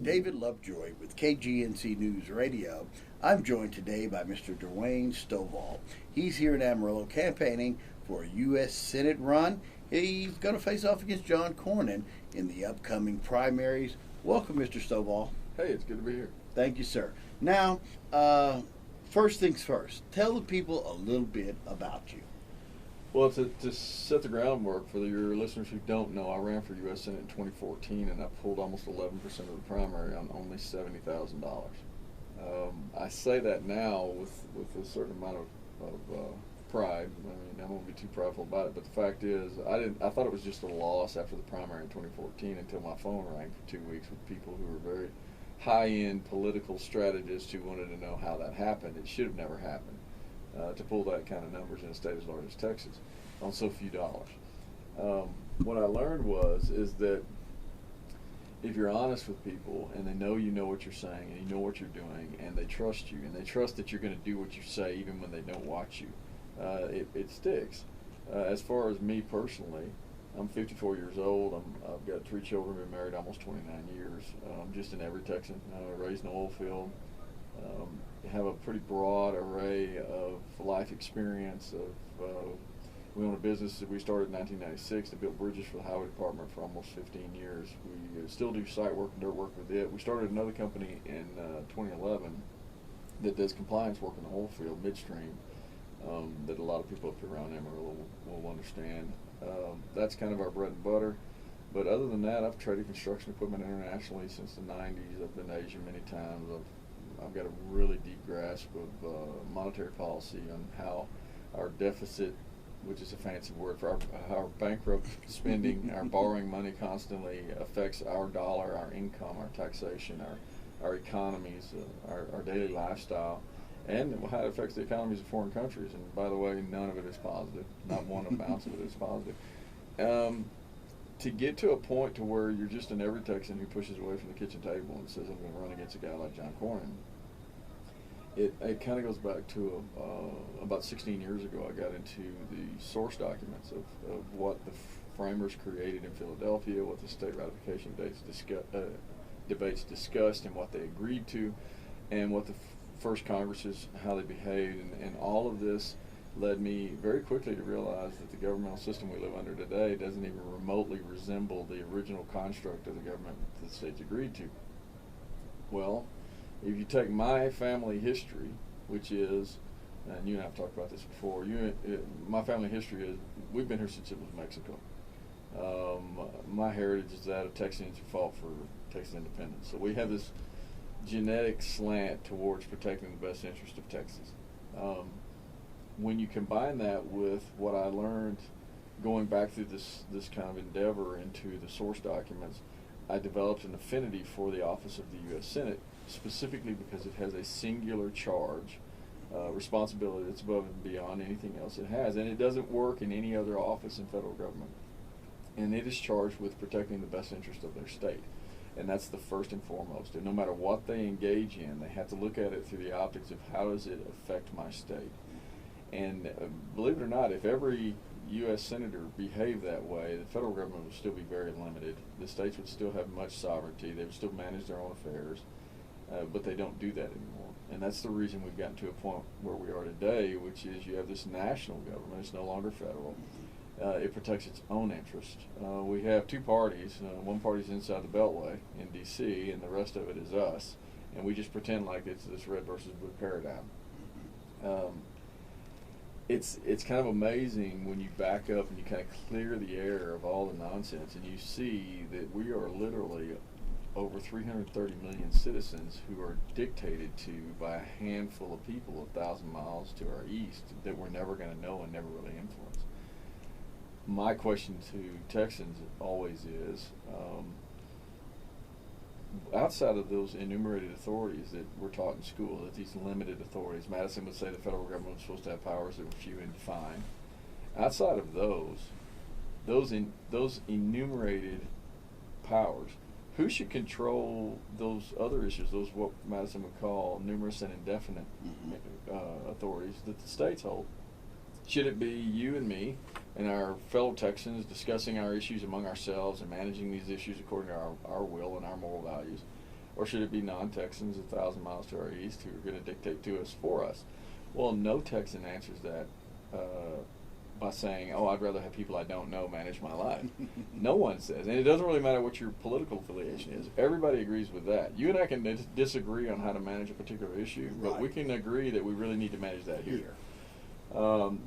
David Lovejoy with KGNC News Radio. I'm joined today by Mr. Dwayne Stovall. He's here in Amarillo campaigning for a U.S. Senate run. He's going to face off against John Cornyn in the upcoming primaries. Welcome, Mr. Stovall. Hey, it's good to be here. Thank you, sir. Now, first things first, tell the people a little bit about you. Well, to set the groundwork for your listeners who don't know, I ran for U.S. Senate in 2014, and I pulled almost 11% of the primary on only $70,000. I say that now with a certain amount of pride. I mean, I won't be too prideful about it, but the fact is, I thought it was just a loss after the primary in 2014 until my phone rang for 2 weeks with people who were very high-end political strategists who wanted to know how that happened. It should have never happened. To pull that kind of numbers in a state as large as Texas on so few dollars. What I learned is that if you're honest with people and they know you know what you're saying and you know what you're doing and they trust you and they trust that you're going to do what you say even when they don't watch you, it sticks. As far as me personally, I'm 54 years old. I've got 3 children, been married almost 29 years. I'm just an every Texan, raised in the oil field. Have a pretty broad array of life experience. We own a business that we started in 1996 that built bridges for the highway department for almost 15 years. We still do site work and dirt work with it. We started another company in 2011 that does compliance work in the oil field midstream that a lot of people up here around Amarillo will understand. That's kind of our bread and butter. But other than that, I've traded construction equipment internationally since the 90s. I've been to Asia many times. I've got a really deep grasp of monetary policy on how our deficit, which is a fancy word for our bankrupt spending, our borrowing money constantly affects our dollar, our income, our taxation, our economies, our daily lifestyle, and how it affects the economies of foreign countries. And by the way, none of it is positive. Not one ounce of it is positive. To get to a point to where you're just an every Texan who pushes away from the kitchen table and says, I'm going to run against a guy like John Cornyn, it kind of goes back to about 16 years ago. I got into the source documents of what the framers created in Philadelphia, what the state ratification debates discussed and what they agreed to, and what the first Congresses, how they behaved, and all of this led me very quickly to realize that the governmental system we live under today doesn't even remotely resemble the original construct of the government that the states agreed to. Well, if you take my family history, which is, and you and I have talked about this before, my family history is, we've been here since it was Mexico. My heritage is that of Texans who fought for Texas independence. So we have this genetic slant towards protecting the best interest of Texas. When you combine that with what I learned going back through this kind of endeavor into the source documents, I developed an affinity for the office of the U.S. Senate, specifically because it has a singular charge, responsibility that's above and beyond anything else it has, and it doesn't work in any other office in federal government. And it is charged with protecting the best interest of their state. And that's the first and foremost. And no matter what they engage in, they have to look at it through the optics of how does it affect my state. And believe it or not, if every U.S. Senator behaved that way, the federal government would still be very limited. The states would still have much sovereignty. They would still manage their own affairs. But they don't do that anymore. And that's the reason we've gotten to a point where we are today, which is you have this national government. It's no longer federal. It protects its own interest. We have 2 parties. One party's inside the Beltway in D.C., and the rest of it is us. And we just pretend like it's this red versus blue paradigm. It's kind of amazing when you back up and you kind of clear the air of all the nonsense, and you see that we are literally over 330 million citizens who are dictated to by a handful of people 1,000 miles to our east that we're never going to know and never really influence. My question to Texans always is, outside of those enumerated authorities that we're taught in school, that these limited authorities, Madison would say the federal government was supposed to have powers that were few and defined. Outside of those enumerated powers, who should control those other issues, those what Madison would call numerous and indefinite authorities that the states hold? Should it be you and me and our fellow Texans discussing our issues among ourselves and managing these issues according to our will and our moral values? Or should it be non-Texans 1,000 miles to our east who are going to dictate to us for us? Well, no Texan answers that by saying, oh, I'd rather have people I don't know manage my life. No one says. And it doesn't really matter what your political affiliation is. Everybody agrees with that. You and I can disagree on how to manage a particular issue, but we can agree that we really need to manage that here.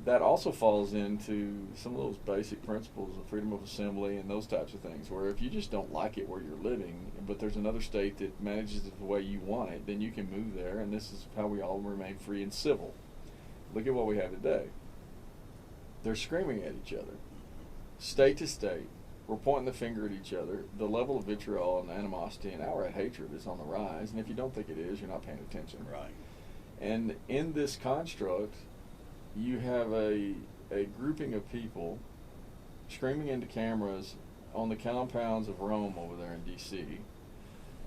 That also falls into some of those basic principles of freedom of assembly and those types of things, where if you just don't like it where you're living, but there's another state that manages it the way you want it, then you can move there, and this is how we all remain free and civil. Look at what we have today. They're screaming at each other, state to state. We're pointing the finger at each other. The level of vitriol and animosity and outright hatred is on the rise, and if you don't think it is, you're not paying attention. Right. And in this construct, you have a grouping of people screaming into cameras on the compounds of Rome over there in D.C.,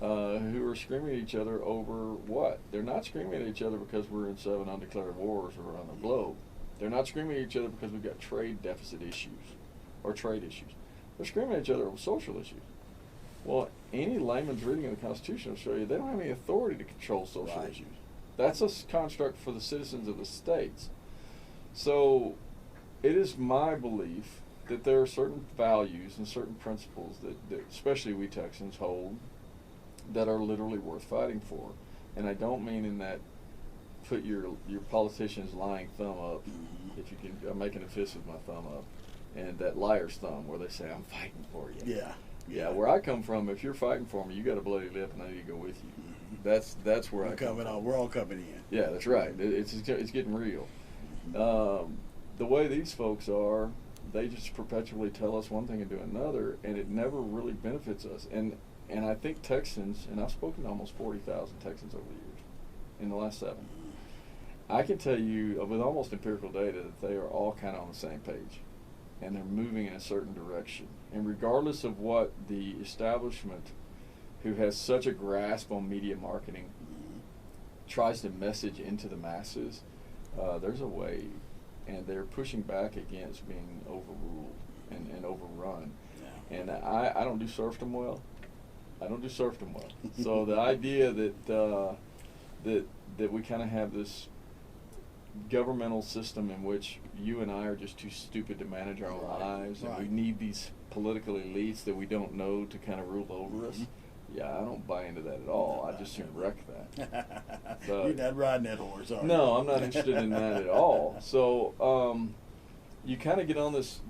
who are screaming at each other over what? They're not screaming at each other because we're in 7 undeclared wars around the globe. They're not screaming at each other because we've got trade deficit issues or trade issues. They're screaming at each other over social issues. Well, any layman's reading of the Constitution will show you they don't have any authority to control social issues. That's a construct for the citizens of the states. So it is my belief that there are certain values and certain principles that especially we Texans hold that are literally worth fighting for. And I don't mean in that put your politician's lying thumb up, if you can. I'm making a fist with my thumb up, and that liar's thumb where they say, I'm fighting for you. Yeah, where I come from, if you're fighting for me, you got a bloody lip and I need to go with you. That's where I come from. We're all coming in. Yeah, that's right. It's getting real. The way these folks are, they just perpetually tell us one thing and do another, and it never really benefits us. And I think Texans, and I've spoken to almost 40,000 Texans over the years, in the last 7. I can tell you with almost empirical data that they are all kind of on the same page, and they're moving in a certain direction. And regardless of what the establishment, who has such a grasp on media marketing, tries to message into the masses, there's a way, and they're pushing back against being overruled and overrun. Yeah. And I don't do serfdom well. So the idea that we kind of have this governmental system in which you and I are just too stupid to manage our own lives, and we need these political elites that we don't know to kind of rule over us. Yeah, I don't buy into that at all. I just soon wreck that. So, you're not riding that horse, are you? No, I'm not interested in that at all. So you kind of get on this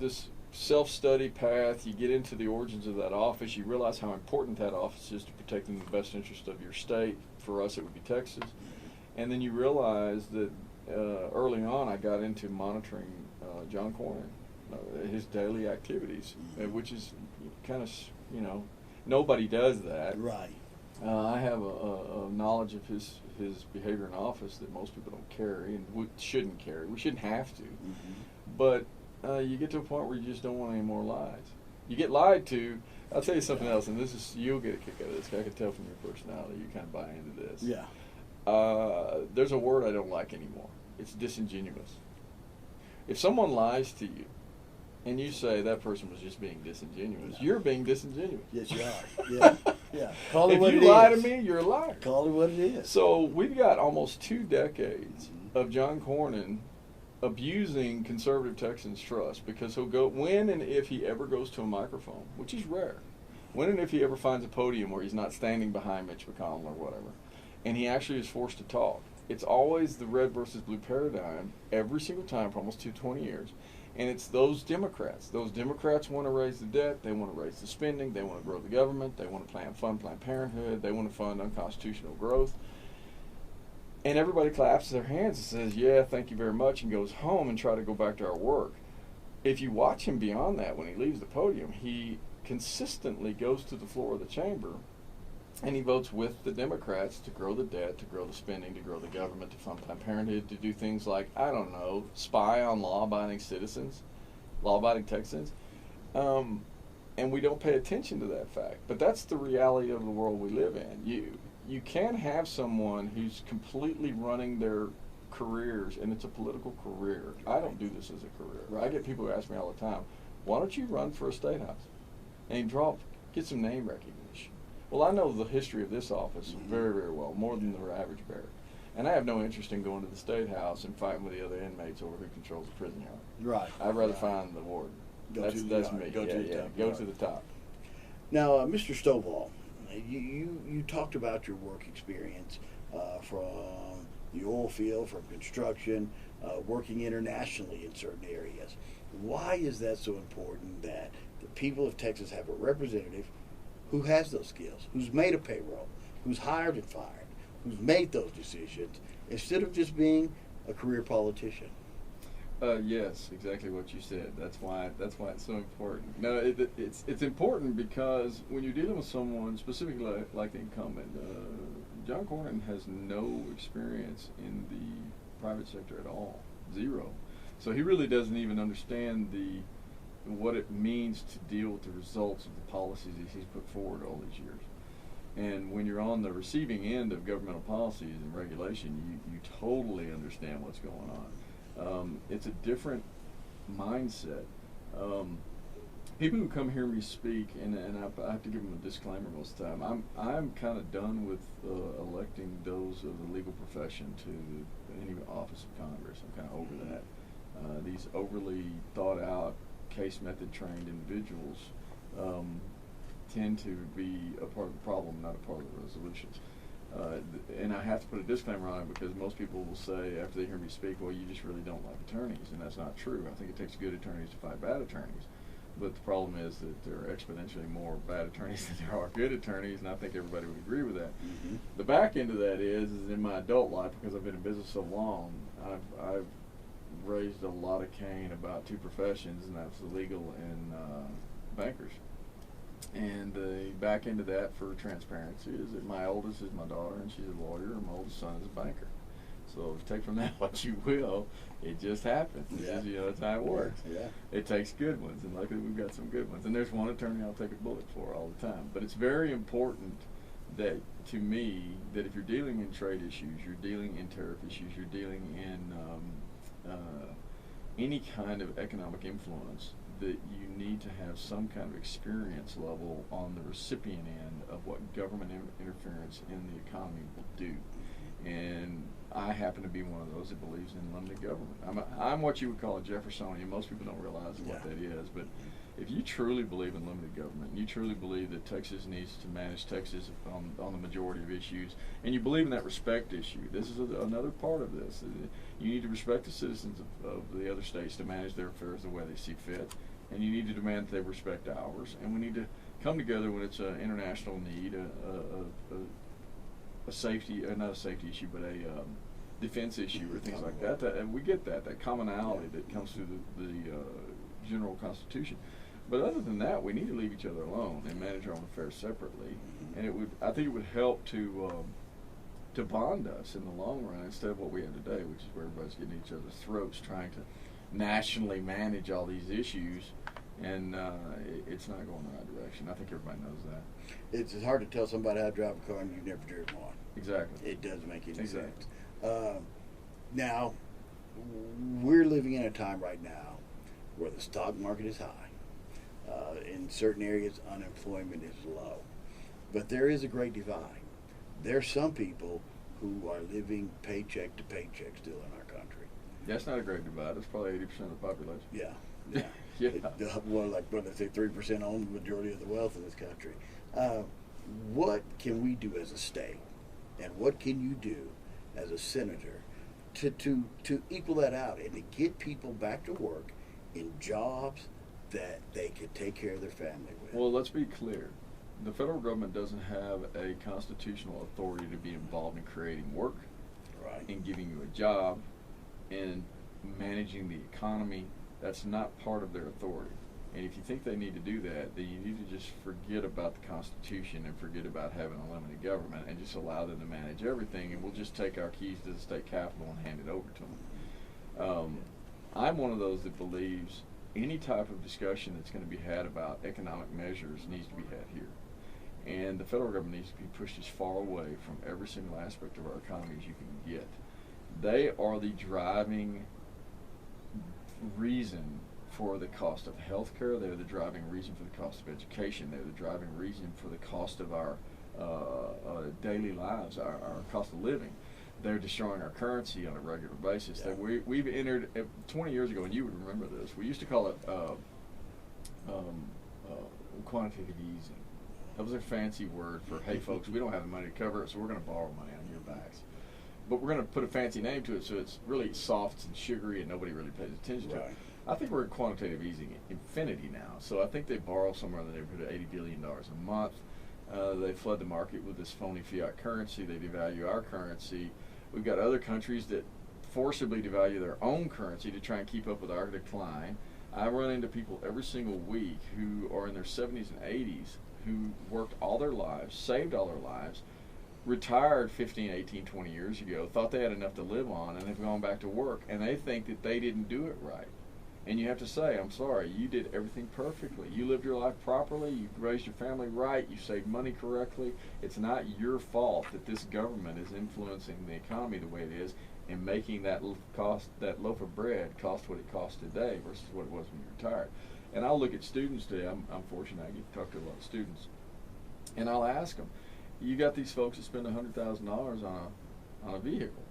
self-study path. You get into the origins of that office. You realize how important that office is to protecting the best interest of your state. For us, it would be Texas. And then you realize that early on, I got into monitoring John Cornyn, his daily activities, which is kind of, nobody does that. Right. I have a knowledge of his behavior in office that most people don't carry, and we shouldn't carry. We shouldn't have to. But you get to a point where you just don't want any more lies. You get lied to. I'll tell you something else, and you'll get a kick out of this. I can tell from your personality you kind of buy into this. Yeah. There's a word I don't like anymore. It's disingenuous. If someone lies to you, and you say that person was just being disingenuous, you're being disingenuous. Yes, you are. Yeah. Call it what it is. If you lie to me, you're a liar. Call it what it is. So we've got almost 2 decades of John Cornyn abusing conservative Texans' trust, because he'll go, when and if he ever goes to a microphone, which is rare, when and if he ever finds a podium where he's not standing behind Mitch McConnell or whatever, and he actually is forced to talk, it's always the red versus blue paradigm every single time for almost 20 years. And it's those Democrats. Those Democrats want to raise the debt. They want to raise the spending. They want to grow the government. They want to fund Planned Parenthood. They want to fund unconstitutional growth. And everybody claps their hands and says, yeah, thank you very much, and goes home and try to go back to our work. If you watch him beyond that, when he leaves the podium, he consistently goes to the floor of the chamber and he votes with the Democrats to grow the debt, to grow the spending, to grow the government, to fund Planned Parenthood, to do things like, I don't know, spy on law-abiding citizens, law-abiding Texans. And we don't pay attention to that fact. But that's the reality of the world we live in. You can have someone who's completely running their careers, and it's a political career. I don't do this as a career. I get people who ask me all the time, why don't you run for a state house and get some name recognition? Well, I know the history of this office very, very well, more than the average barrack. And I have no interest in going to the State House and fighting with the other inmates over who controls the prison yard. Right. I'd rather find the warden. That's me. Go to the top. Go to the top. Now, Mr. Stovall, you talked about your work experience from the oil field, from construction, working internationally in certain areas. Why is that so important that the people of Texas have a representative who has those skills, who's made a payroll, who's hired and fired, who's made those decisions, instead of just being a career politician? Yes, exactly what you said. That's why it's so important. No, it's important because when you're dealing with someone specifically like the incumbent, John Cornyn has no experience in the private sector at all, zero. So he really doesn't even understand what it means to deal with the results of the policies that he's put forward all these years. And when you're on the receiving end of governmental policies and regulation, you totally understand what's going on. It's a different mindset. People who come hear me speak, and I have to give them a disclaimer most of the time. I'm kind of done with electing those of the legal profession to any office of Congress. I'm kind of over that. These overly thought out, case method trained individuals tend to be a part of the problem, not a part of the resolutions. And I have to put a disclaimer on it because most people will say after they hear me speak, well, you just really don't like attorneys, and that's not true. I think it takes good attorneys to fight bad attorneys. But the problem is that there are exponentially more bad attorneys than there are good attorneys, and I think everybody would agree with that. Mm-hmm. The back end of that is in my adult life, because I've been in business so long, I've raised a lot of cane about two professions, and that's the legal and bankers. And the back end of that, for transparency, is that my oldest is my daughter, and she's a lawyer, and my oldest son is a banker. So take from that what you will. It just happens. Yeah. That's how it works. Yeah. It takes good ones, and luckily we've got some good ones. And there's one attorney I'll take a bullet for all the time. But it's very important that, to me, that if you're dealing in trade issues, you're dealing in tariff issues, you're dealing in any kind of economic influence, that you need to have some kind of experience level on the recipient end of what government interference in the economy will do. And I happen to be one of those that believes in limited government. I'm what you would call a Jeffersonian. Most people don't realize what that is, but if you truly believe in limited government, and you truly believe that Texas needs to manage Texas on the majority of issues, and you believe in that respect issue, this is another part of this. You need to respect the citizens of the other states to manage their affairs the way they see fit, and you need to demand that they respect ours, and we need to come together when it's an international need, a safety, not a safety issue, but a defense issue or things like that. And we get that commonality that comes through the general Constitution. But other than that, we need to leave each other alone and manage our own affairs separately. And I think it would help to bond us in the long run instead of what we have today, which is where everybody's getting each other's throats trying to nationally manage all these issues, and it's not going in the right direction. I think everybody knows that. It's hard to tell somebody how to drive a car and you've never driven one. Exactly. It doesn't make any sense. Now, we're living in a time right now where the stock market is high. In certain areas, unemployment is low. But there is a great divide. There are some people who are living paycheck to paycheck still in our country. That's not a great divide. That's probably 80% of the population. Yeah. Yeah. Well, like what they say, 3% own the majority of the wealth in this country. What can we do as a state, and what can you do as a senator to equal that out and to get people back to work in jobs that they could take care of their family with? Well, let's be clear. The federal government doesn't have a constitutional authority to be involved in creating work, right, in giving you a job, in managing the economy. That's not part of their authority. And if you think they need to do that, then you need to just forget about the Constitution and forget about having a limited government and just allow them to manage everything, and we'll just take our keys to the state capitol and hand it over to them. I'm one of those that believes any type of discussion that's going to be had about economic measures needs to be had here. And the federal government needs to be pushed as far away from every single aspect of our economy as you can get. They are the driving reason for the cost of health care. They're the driving reason for the cost of education. They're the driving reason for the cost of our daily lives, our cost of living. They're destroying our currency on a regular basis. Yeah. That we've entered 20 years ago, and you would remember this. We used to call it quantitative easing. That was a fancy word for, hey folks, we don't have the money to cover it, so we're going to borrow money on your backs. But we're going to put a fancy name to it, so it's really soft and sugary, and nobody really pays attention to it. I think we're in quantitative easing infinity now. So I think they borrow somewhere in the neighborhood of $80 billion a month. They flood the market with this phony fiat currency. They devalue our currency. We've got other countries that forcibly devalue their own currency to try and keep up with our decline. I run into people every single week who are in their 70s and 80s who worked all their lives, saved all their lives, retired 15, 18, 20 years ago, thought they had enough to live on, and they've gone back to work, and they think that they didn't do it right. And you have to say, I'm sorry, you did everything perfectly. You lived your life properly, you raised your family right, you saved money correctly. It's not your fault that this government is influencing the economy the way it is and making that loaf of bread cost what it costs today versus what it was when you retired. And I'll look at students today. I'm fortunate I get to talk to a lot of students, and I'll ask them, you got these folks that spend $100,000 on a vehicle.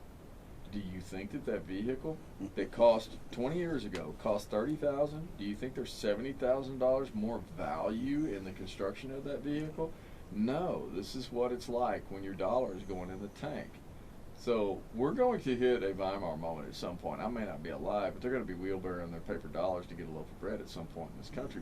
Do you think that vehicle that cost 20 years ago cost $30,000? Do you think there's $70,000 more value in the construction of that vehicle? No. This is what it's like when your dollar is going in the tank. So we're going to hit a Weimar moment at some point. I may not be alive, but they're going to be wheelbarrowing their paper dollars to get a loaf of bread at some point in this country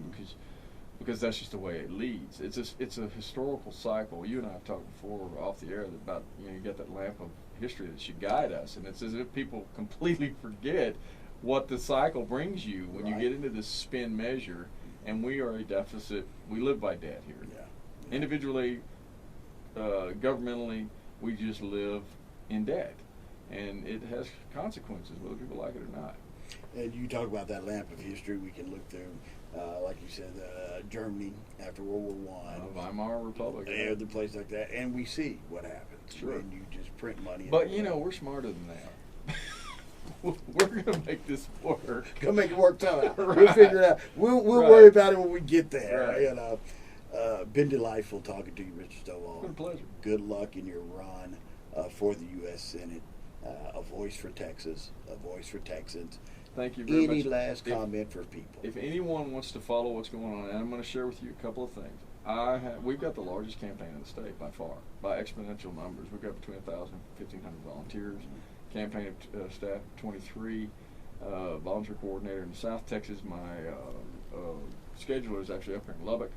because that's just the way it leads. It's a historical cycle. You and I have talked before off the air about, you got that lamp of history that should guide us, and it's as if people completely forget what the cycle brings you when you get into this spin measure. And we are a deficit. We live by debt here. Yeah. Individually, governmentally, we just live in debt, and it has consequences whether people like it or not. And you talk about that lamp of history. We can look through, like you said, Germany after World War I, Weimar Republic, other places like that, and we see what happens when you just print money. But we're smarter than that. We're gonna make this work. Gonna make it work. We'll figure it out. We'll worry about it when we get there. Been delightful talking to you, Mr. Stovall. It's been a pleasure. Good luck in your run for the U.S. Senate. A voice for Texas, a voice for Texans. Thank you very much. Any last comment for people? If anyone wants to follow what's going on, and I'm going to share with you a couple of things. We've got the largest campaign in the state by far, by exponential numbers. We've got between 1,000 and 1,500 volunteers. Campaign staff 23, volunteer coordinator in South Texas. My scheduler is actually up here in Lubbock.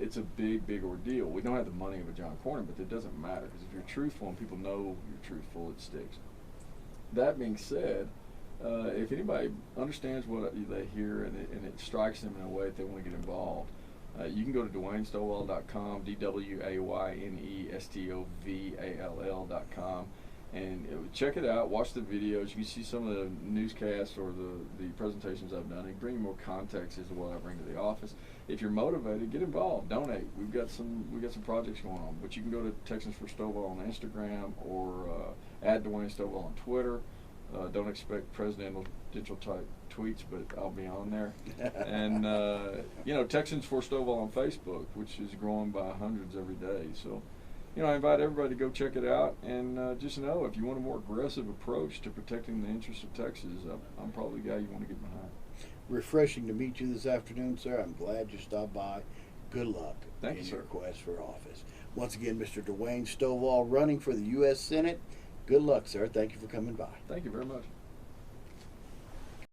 It's a big, big ordeal. We don't have the money of a John Cornyn, but it doesn't matter because if you're truthful and people know you're truthful, it sticks. That being said, if anybody understands what they hear and it strikes them in a way that they want to get involved, you can go to DwayneStovall.com, DwayneStovall.com, and check it out. Watch the videos. You can see some of the newscasts or the presentations I've done. It brings more context as to what I bring to the office. If you're motivated, get involved. Donate. We've got some projects going on. But you can go to Texans for Stovall on Instagram or add Dwayne Stovall on Twitter. Don't expect presidential type tweets, but I'll be on there. And Texans for Stovall on Facebook, which is growing by hundreds every day. So, I invite everybody to go check it out, and just know if you want a more aggressive approach to protecting the interests of Texas, I'm probably the guy you want to get behind. Refreshing to meet you this afternoon, sir. I'm glad you stopped by. Good luck in your quest for office. Once again, Mr. Dwayne Stovall running for the U.S. Senate. Good luck, sir. Thank you for coming by. Thank you very much.